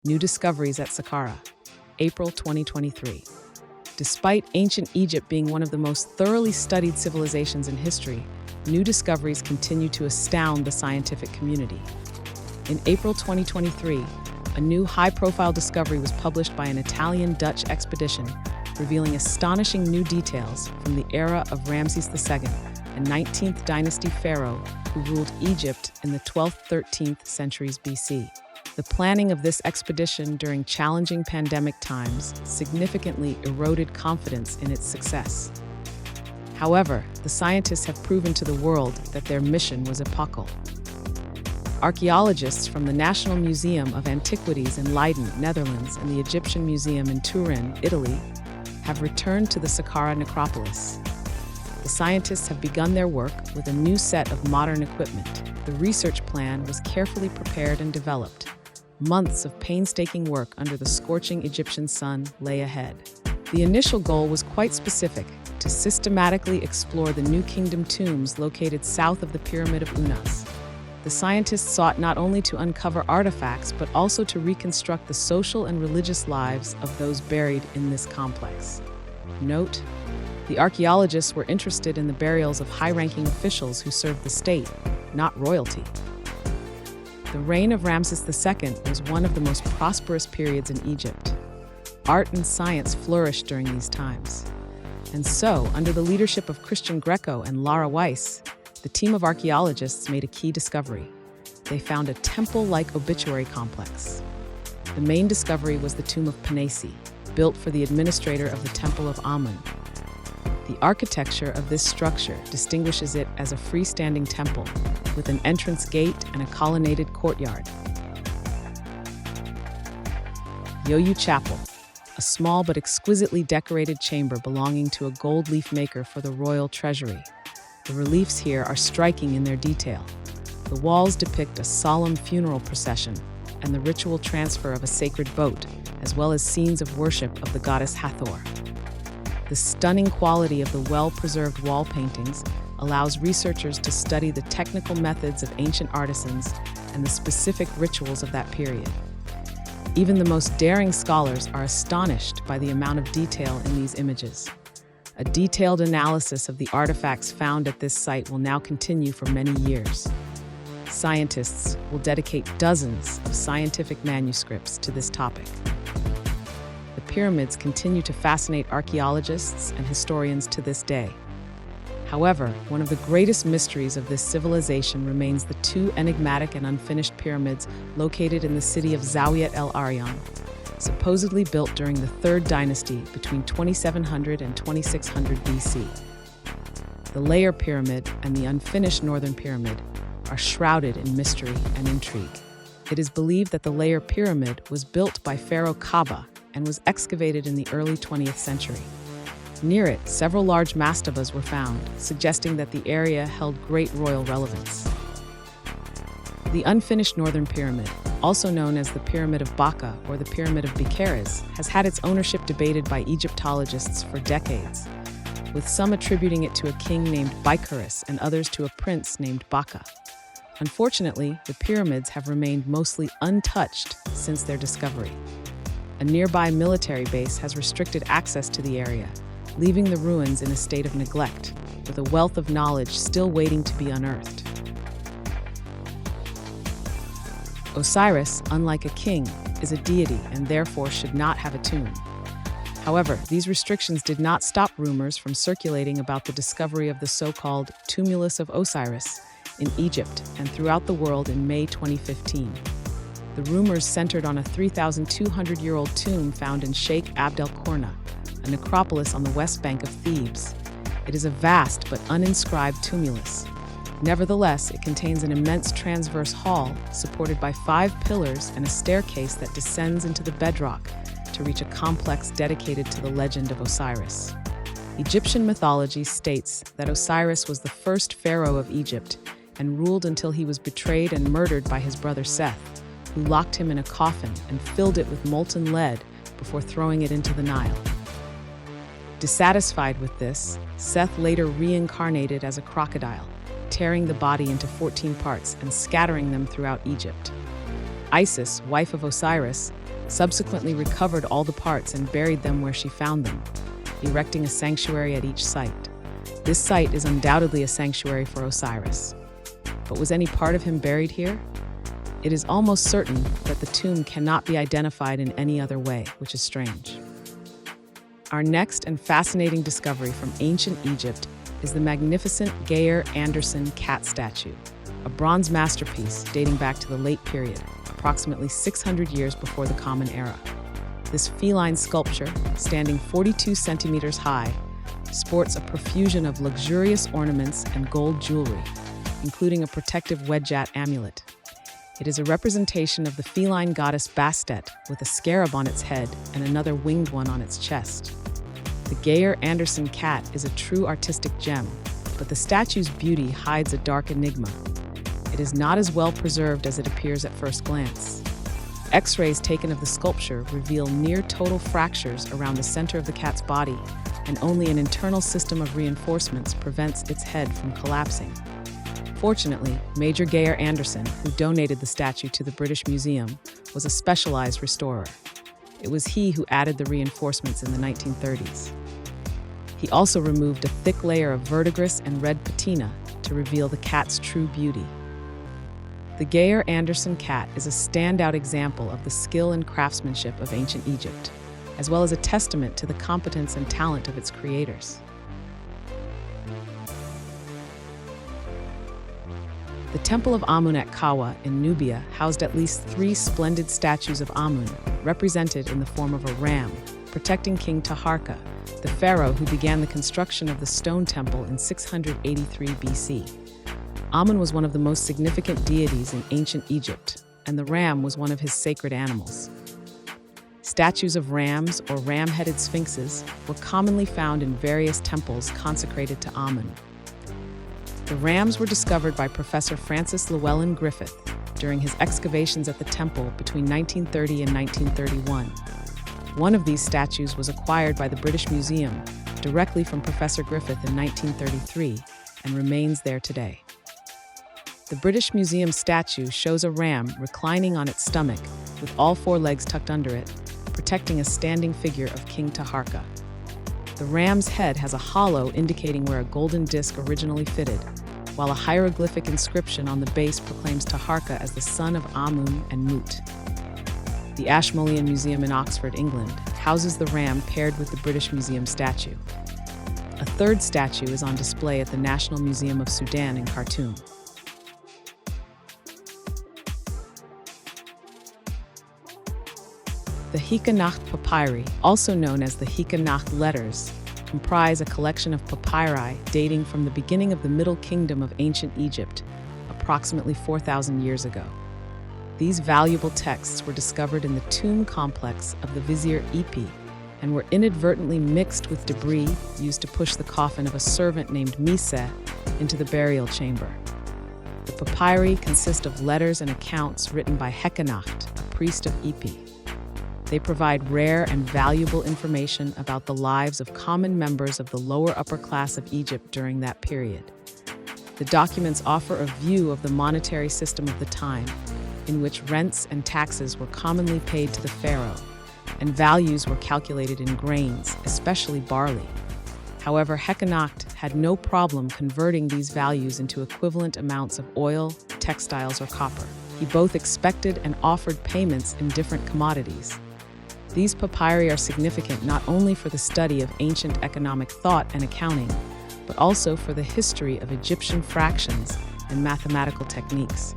New discoveries at Saqqara, April 2023. Despite ancient Egypt being one of the most thoroughly studied civilizations in history, new discoveries continue to astound the scientific community. In April 2023, a new high-profile discovery was published by an Italian-Dutch expedition, revealing astonishing new details from the era of Ramses II, a 19th dynasty pharaoh who ruled Egypt in the 12th-13th centuries BC. The planning of this expedition during challenging pandemic times significantly eroded confidence in its success. However, the scientists have proven to the world that their mission was epochal. Archaeologists from the National Museum of Antiquities in Leiden, Netherlands, and the Egyptian Museum in Turin, Italy, have returned to the Saqqara necropolis. The scientists have begun their work with a new set of modern equipment. The research plan was carefully prepared and developed. Months of painstaking work under the scorching Egyptian sun lay ahead. The initial goal was quite specific: to systematically explore the New Kingdom tombs located south of the Pyramid of Unas. The scientists sought not only to uncover artifacts, but also to reconstruct the social and religious lives of those buried in this complex. Note: the archaeologists were interested in the burials of high-ranking officials who served the state, not royalty. The reign of Ramses II was one of the most prosperous periods in Egypt. Art and science flourished during these times. And so, under the leadership of Christian Greco and Lara Weiss, the team of archaeologists made a key discovery. They found a temple-like obituary complex. The main discovery was the tomb of Panesi, built for the administrator of the Temple of Amun. The architecture of this structure distinguishes it as a freestanding temple, with an entrance gate and a colonnaded courtyard. Yoyu Chapel, a small but exquisitely decorated chamber belonging to a gold leaf maker for the royal treasury. The reliefs here are striking in their detail. The walls depict a solemn funeral procession and the ritual transfer of a sacred boat, as well as scenes of worship of the goddess Hathor. The stunning quality of the well-preserved wall paintings allows researchers to study the technical methods of ancient artisans and the specific rituals of that period. Even the most daring scholars are astonished by the amount of detail in these images. A detailed analysis of the artifacts found at this site will now continue for many years. Scientists will dedicate dozens of scientific manuscripts to this topic. The pyramids continue to fascinate archaeologists and historians to this day. However, one of the greatest mysteries of this civilization remains the two enigmatic and unfinished pyramids located in the city of Zawyet el Aryan, supposedly built during the Third Dynasty between 2700 and 2600 BC. The Layer Pyramid and the unfinished Northern Pyramid are shrouded in mystery and intrigue. It is believed that the Layer Pyramid was built by Pharaoh Khaba and was excavated in the early 20th century. Near it, several large mastabas were found, suggesting that the area held great royal relevance. The unfinished Northern Pyramid, also known as the Pyramid of Baka or the Pyramid of Bikares, has had its ownership debated by Egyptologists for decades, with some attributing it to a king named Bikaris and others to a prince named Baka. Unfortunately, the pyramids have remained mostly untouched since their discovery. A nearby military base has restricted access to the area, leaving the ruins in a state of neglect, with a wealth of knowledge still waiting to be unearthed. Osiris, unlike a king, is a deity and therefore should not have a tomb. However, these restrictions did not stop rumors from circulating about the discovery of the so-called Tumulus of Osiris in Egypt and throughout the world in May 2015. The rumors centered on a 3,200-year-old tomb found in Sheikh Abd el-Korna, a necropolis on the west bank of Thebes. It is a vast but uninscribed tumulus. Nevertheless, it contains an immense transverse hall supported by 5 pillars and a staircase that descends into the bedrock to reach a complex dedicated to the legend of Osiris. Egyptian mythology states that Osiris was the first pharaoh of Egypt and ruled until he was betrayed and murdered by his brother Seth, who locked him in a coffin and filled it with molten lead before throwing it into the Nile. Dissatisfied with this, Seth later reincarnated as a crocodile, tearing the body into 14 parts and scattering them throughout Egypt. Isis, wife of Osiris, subsequently recovered all the parts and buried them where she found them, erecting a sanctuary at each site. This site is undoubtedly a sanctuary for Osiris. But was any part of him buried here? It is almost certain that the tomb cannot be identified in any other way, which is strange. Our next and fascinating discovery from ancient Egypt is the magnificent Geyer Anderson cat statue, a bronze masterpiece dating back to the late period, approximately 600 years before the Common Era. This feline sculpture, standing 42 centimeters high, sports a profusion of luxurious ornaments and gold jewelry, including a protective Wedjat amulet. It is a representation of the feline goddess Bastet with a scarab on its head and another winged one on its chest. The Geyer Anderson cat is a true artistic gem, but the statue's beauty hides a dark enigma. It is not as well preserved as it appears at first glance. X-rays taken of the sculpture reveal near-total fractures around the center of the cat's body, and only an internal system of reinforcements prevents its head from collapsing. Fortunately, Major Geyer Anderson, who donated the statue to the British Museum, was a specialized restorer. It was he who added the reinforcements in the 1930s. He also removed a thick layer of verdigris and red patina to reveal the cat's true beauty. The Geyer Anderson cat is a standout example of the skill and craftsmanship of ancient Egypt, as well as a testament to the competence and talent of its creators. The Temple of Amun at Kawa in Nubia housed at least 3 splendid statues of Amun, represented in the form of a ram, protecting King Taharka, the pharaoh who began the construction of the stone temple in 683 BC. Amun was one of the most significant deities in ancient Egypt, and the ram was one of his sacred animals. Statues of rams or ram-headed sphinxes were commonly found in various temples consecrated to Amun. The rams were discovered by Professor Francis Llewellyn Griffith during his excavations at the temple between 1930 and 1931. One of these statues was acquired by the British Museum directly from Professor Griffith in 1933 and remains there today. The British Museum statue shows a ram reclining on its stomach with all 4 legs tucked under it, protecting a standing figure of King Taharka. The ram's head has a hollow indicating where a golden disc originally fitted, while a hieroglyphic inscription on the base proclaims Taharka as the son of Amun and Mut. The Ashmolean Museum in Oxford, England, houses the ram paired with the British Museum statue. A third statue is on display at the National Museum of Sudan in Khartoum. The Hika-Nacht papyri, also known as the Hika-Nacht letters, comprise a collection of papyri dating from the beginning of the Middle Kingdom of ancient Egypt, approximately 4,000 years ago. These valuable texts were discovered in the tomb complex of the Vizier Ipi and were inadvertently mixed with debris used to push the coffin of a servant named Mise into the burial chamber. The papyri consist of letters and accounts written by Heka-Nacht, a priest of Ipi. They provide rare and valuable information about the lives of common members of the lower upper class of Egypt during that period. The documents offer a view of the monetary system of the time, in which rents and taxes were commonly paid to the pharaoh, and values were calculated in grains, especially barley. However, Heka-Nacht had no problem converting these values into equivalent amounts of oil, textiles, or copper. He both expected and offered payments in different commodities. These papyri are significant not only for the study of ancient economic thought and accounting, but also for the history of Egyptian fractions and mathematical techniques.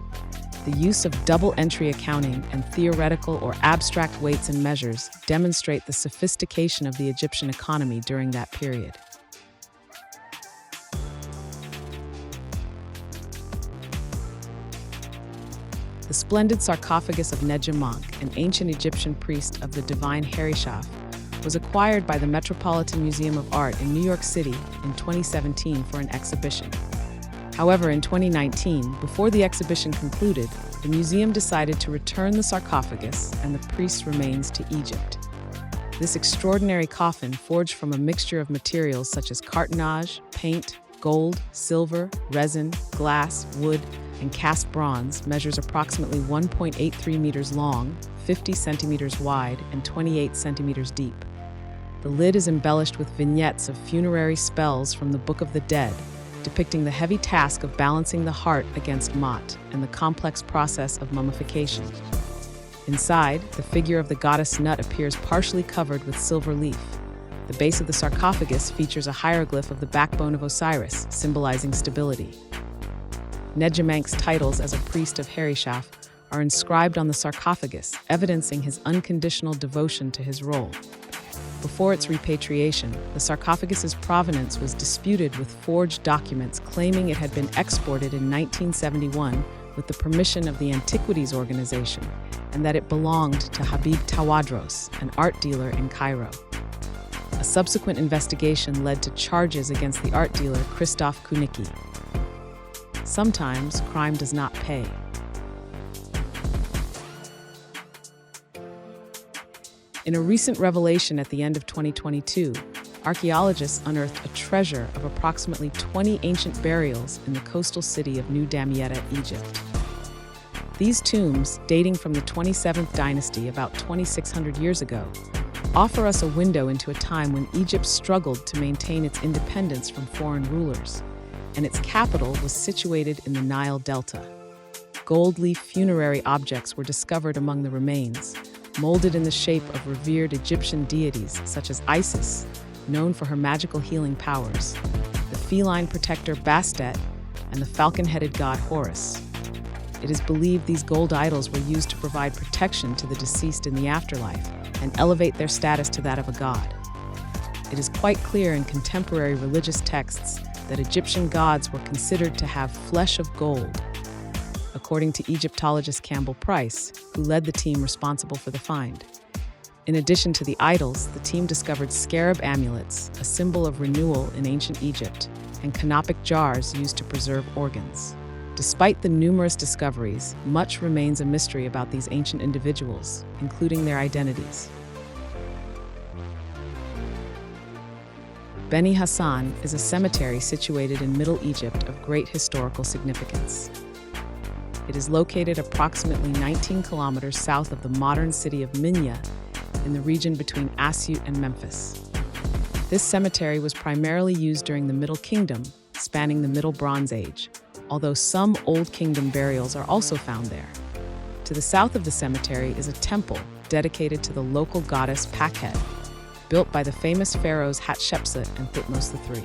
The use of double-entry accounting and theoretical or abstract weights and measures demonstrate the sophistication of the Egyptian economy during that period. The splendid sarcophagus of Nejamonk, an ancient Egyptian priest of the divine Harishaf, was acquired by the Metropolitan Museum of Art in New York City in 2017 for an exhibition. However, in 2019, before the exhibition concluded, the museum decided to return the sarcophagus and the priest's remains to Egypt. This extraordinary coffin, forged from a mixture of materials such as cartonnage, paint, gold, silver, resin, glass, wood, and cast bronze, measures approximately 1.83 meters long, 50 centimeters wide, and 28 centimeters deep. The lid is embellished with vignettes of funerary spells from the Book of the Dead, depicting the heavy task of balancing the heart against Mot and the complex process of mummification. Inside, the figure of the goddess Nut appears partially covered with silver leaf. The base of the sarcophagus features a hieroglyph of the backbone of Osiris, symbolizing stability. Nejamank's titles as a priest of Harishaf are inscribed on the sarcophagus, evidencing his unconditional devotion to his role. Before its repatriation, the sarcophagus's provenance was disputed with forged documents claiming it had been exported in 1971 with the permission of the Antiquities Organization, and that it belonged to Habib Tawadros, an art dealer in Cairo. A subsequent investigation led to charges against the art dealer Christoph Kunicki. Sometimes, crime does not pay. In a recent revelation at the end of 2022, archaeologists unearthed a treasure of approximately 20 ancient burials in the coastal city of New Damietta, Egypt. These tombs, dating from the 27th Dynasty about 2,600 years ago, offer us a window into a time when Egypt struggled to maintain its independence from foreign rulers, and its capital was situated in the Nile Delta. Gold leaf funerary objects were discovered among the remains, molded in the shape of revered Egyptian deities such as Isis, known for her magical healing powers, the feline protector Bastet, and the falcon-headed god Horus. It is believed these gold idols were used to provide protection to the deceased in the afterlife and elevate their status to that of a god. It is quite clear in contemporary religious texts that Egyptian gods were considered to have flesh of gold, according to Egyptologist Campbell Price, who led the team responsible for the find. In addition to the idols, the team discovered scarab amulets, a symbol of renewal in ancient Egypt, and canopic jars used to preserve organs. Despite the numerous discoveries, much remains a mystery about these ancient individuals, including their identities. Beni Hassan is a cemetery situated in Middle Egypt of great historical significance. It is located approximately 19 kilometers south of the modern city of Minya, in the region between Asyut and Memphis. This cemetery was primarily used during the Middle Kingdom, spanning the Middle Bronze Age, although some Old Kingdom burials are also found there. To the south of the cemetery is a temple dedicated to the local goddess Pakhet, built by the famous pharaohs Hatshepsut and Thutmose III.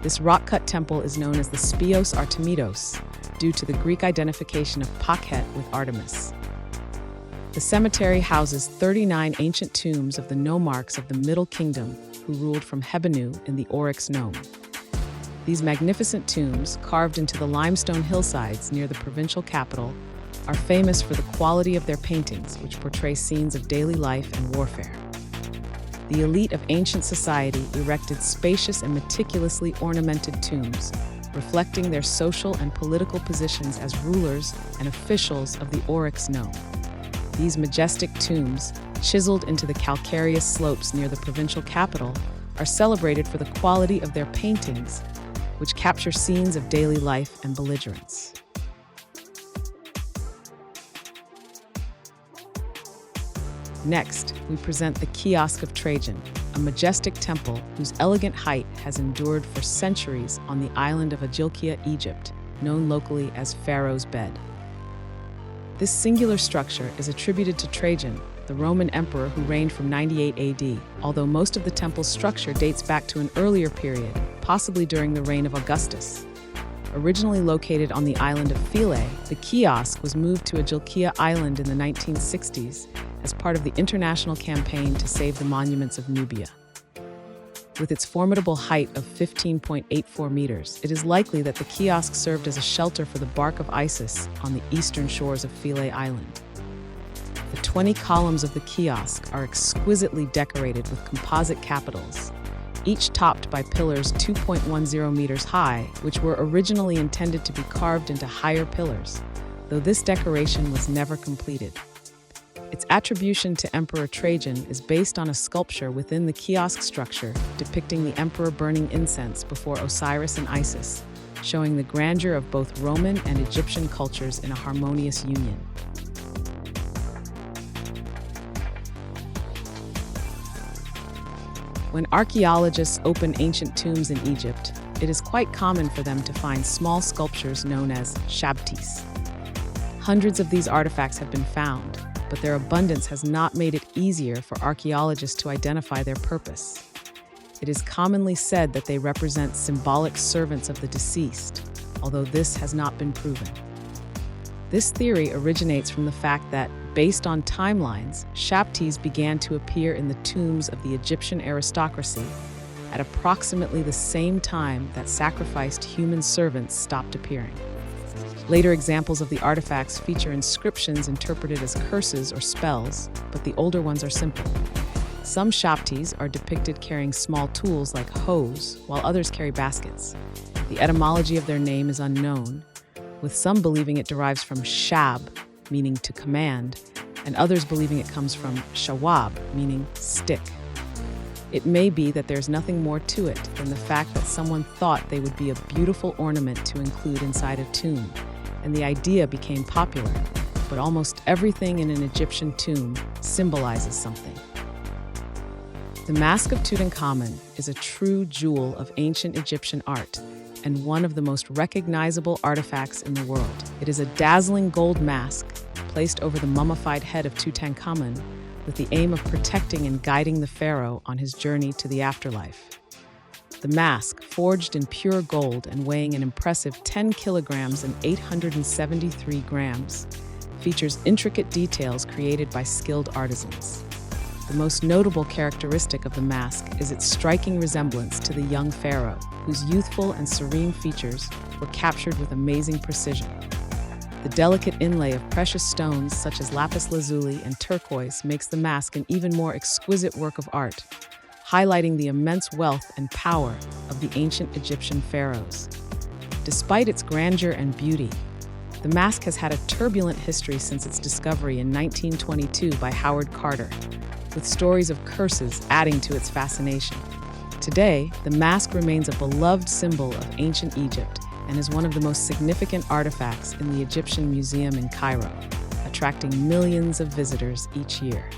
This rock-cut temple is known as the Spios Artemidos, due to the Greek identification of Pakhet with Artemis. The cemetery houses 39 ancient tombs of the nomarchs of the Middle Kingdom who ruled from Hebenu in the Oryx Nome. These magnificent tombs, carved into the limestone hillsides near the provincial capital, are famous for the quality of their paintings, which portray scenes of daily life and warfare. The elite of ancient society erected spacious and meticulously ornamented tombs, reflecting their social and political positions as rulers and officials of the Oryx Nome. These majestic tombs, chiseled into the calcareous slopes near the provincial capital, are celebrated for the quality of their paintings, which capture scenes of daily life and belligerence. Next, we present the Kiosk of Trajan, a majestic temple whose elegant height has endured for centuries on the island of Agilkia, Egypt, known locally as Pharaoh's Bed. This singular structure is attributed to Trajan, the Roman emperor who reigned from 98 AD, although most of the temple's structure dates back to an earlier period, possibly during the reign of Augustus. Originally located on the island of Philae, the kiosk was moved to Agilkia Island in the 1960s as part of the international campaign to save the monuments of Nubia. With its formidable height of 15.84 meters, it is likely that the kiosk served as a shelter for the bark of Isis on the eastern shores of Philae Island. The 20 columns of the kiosk are exquisitely decorated with composite capitals, each topped by pillars 2.10 meters high, which were originally intended to be carved into higher pillars, though this decoration was never completed. Its attribution to Emperor Trajan is based on a sculpture within the kiosk structure depicting the emperor burning incense before Osiris and Isis, showing the grandeur of both Roman and Egyptian cultures in a harmonious union. When archaeologists open ancient tombs in Egypt, it is quite common for them to find small sculptures known as shabtis. Hundreds of these artifacts have been found, but their abundance has not made it easier for archaeologists to identify their purpose. It is commonly said that they represent symbolic servants of the deceased, although this has not been proven. This theory originates from the fact that, based on timelines, shabtis began to appear in the tombs of the Egyptian aristocracy at approximately the same time that sacrificed human servants stopped appearing. Later examples of the artifacts feature inscriptions interpreted as curses or spells, but the older ones are simple. Some shabtis are depicted carrying small tools like hoes, while others carry baskets. The etymology of their name is unknown, with some believing it derives from shab, meaning to command, and others believing it comes from shawab, meaning stick. It may be that there's nothing more to it than the fact that someone thought they would be a beautiful ornament to include inside a tomb, and the idea became popular, but almost everything in an Egyptian tomb symbolizes something. The Mask of Tutankhamun is a true jewel of ancient Egyptian art and one of the most recognizable artifacts in the world. It is a dazzling gold mask placed over the mummified head of Tutankhamun with the aim of protecting and guiding the pharaoh on his journey to the afterlife. The mask, forged in pure gold and weighing an impressive 10 kilograms and 873 grams, features intricate details created by skilled artisans. The most notable characteristic of the mask is its striking resemblance to the young pharaoh, whose youthful and serene features were captured with amazing precision. The delicate inlay of precious stones such as lapis lazuli and turquoise makes the mask an even more exquisite work of art, highlighting the immense wealth and power of the ancient Egyptian pharaohs. Despite its grandeur and beauty, the mask has had a turbulent history since its discovery in 1922 by Howard Carter, with stories of curses adding to its fascination. Today, the mask remains a beloved symbol of ancient Egypt and is one of the most significant artifacts in the Egyptian Museum in Cairo, attracting millions of visitors each year.